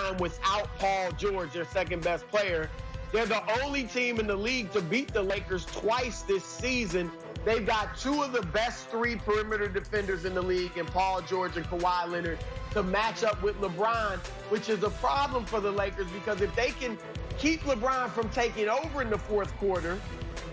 time without Paul George, their second best player. They're the only team in the league to beat the Lakers twice this season. They've got two of the best three perimeter defenders in the league in Paul George and Kawhi Leonard to match up with LeBron, which is a problem for the Lakers because if they can keep LeBron from taking over in the fourth quarter,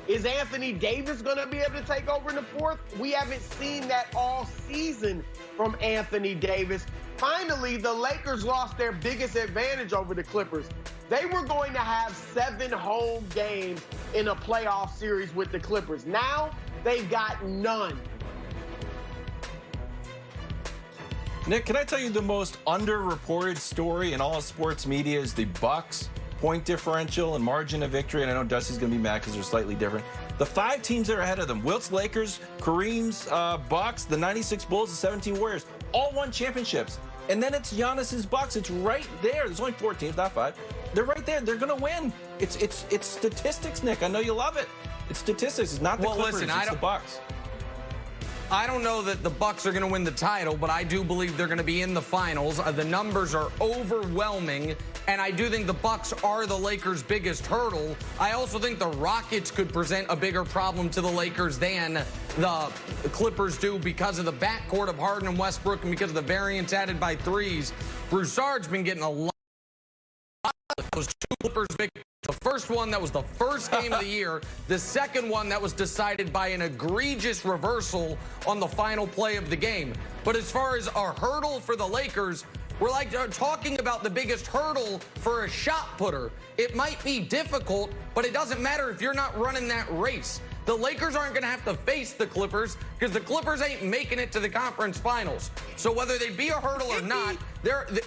is Anthony Davis going to be able to take over in the fourth? We haven't seen that all season from Anthony Davis. Finally, the Lakers lost their biggest advantage over the Clippers. They were going to have 7 home games in a playoff series with the Clippers. Now, they've got none. Nick, can I tell you the most underreported story in all of sports media is the Bucks point differential and margin of victory? And I know Dusty's going to be mad because they're slightly different. The 5 teams that are ahead of them, Wilt's Lakers, Kareem's Bucks, the 96 Bulls, the 17 Warriors, all won championships. And then it's Giannis's Bucks. It's right there. There's only 4 teams, not 5. They're right there. They're going to win. It's statistics, Nick. I know you love it. It's statistics. It's not the Clippers. Listen, it's the Bucks. I don't know that the Bucks are going to win the title, but I do believe they're going to be in the finals. The numbers are overwhelming, and I do think the Bucks are the Lakers' biggest hurdle. I also think the Rockets could present a bigger problem to the Lakers than the Clippers do because of the backcourt of Harden and Westbrook and because of the variance added by threes. Broussard's been getting a lot of those 2 Clippers victories. The first one, that was the first game of the year. The second one, that was decided by an egregious reversal on the final play of the game. But as far as our hurdle for the Lakers, we're like talking about the biggest hurdle for a shot putter. It might be difficult, but it doesn't matter if you're not running that race. The Lakers aren't going to have to face the Clippers because the Clippers ain't making it to the conference finals. So whether they be a hurdle or not,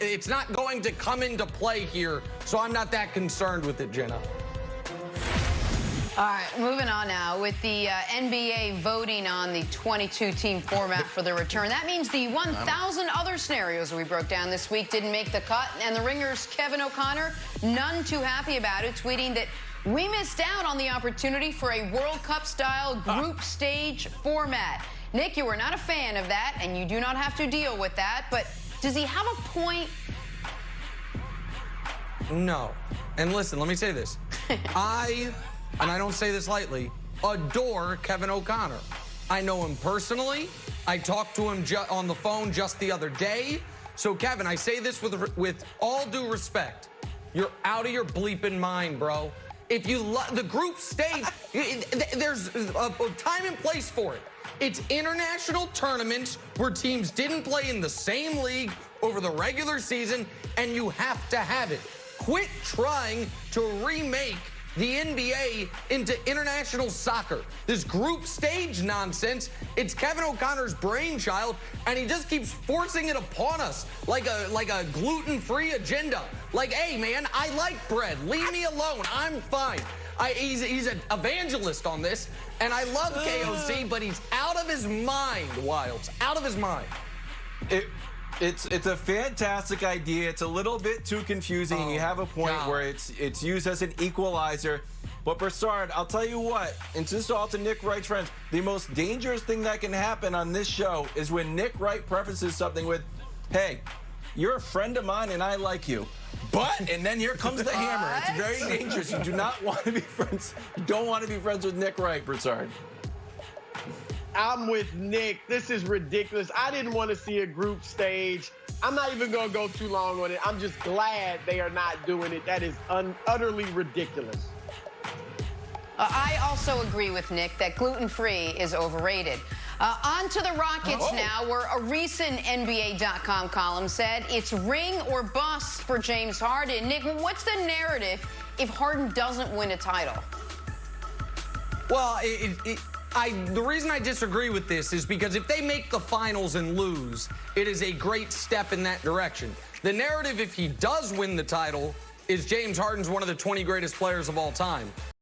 it's not going to come into play here. So I'm not that concerned with it, Jenna. All right, moving on now with the NBA voting on the 22-team format for the return. That means the 1,000 other scenarios we broke down this week didn't make the cut. And the Ringer's Kevin O'Connor, none too happy about it, tweeting that we missed out on the opportunity for a World Cup-style group stage format. Nick, you were not a fan of that, and you do not have to deal with that. But does he have a point? No. And listen, let me say this. And I don't say this lightly, adore Kevin O'Connor. I know him personally. I talked to him on the phone just the other day. So, Kevin, I say this with all due respect. You're out of your bleeping mind, bro. If you the group stage, there's a time and place for it. It's international tournaments where teams didn't play in the same league over the regular season, and you have to have it. Quit trying to remake the NBA into international soccer. This group stage nonsense, it's Kevin O'Connor's brainchild, and he just keeps forcing it upon us like a gluten-free agenda. Like, hey, man, I like bread. Leave me alone. I'm fine. He's an evangelist on this, and I love KOC, but he's out of his mind, Wilds. Out of his mind. It's a fantastic idea. It's a little bit too confusing, and you have a point where it's used as an equalizer. But Broussard, I'll tell you what, and just all to Nick Wright's friends, the most dangerous thing that can happen on this show is when Nick Wright prefaces something with, hey, you're a friend of mine and I like you. But, and then here comes the hammer. It's very dangerous. You do not want to be friends. You don't want to be friends with Nick Wright, Broussard. I'm with Nick. This is ridiculous. I didn't want to see a group stage. I'm not even going to go too long on it. I'm just glad they are not doing it. That is utterly ridiculous. I also agree with Nick that gluten-free is overrated. On to the Rockets now, where a recent NBA.com column said it's ring or bust for James Harden. Nick, what's the narrative if Harden doesn't win a title? Well, the reason I disagree with this is because if they make the finals and lose, it is a great step in that direction. The narrative, if he does win the title, is James Harden's one of the 20 greatest players of all time.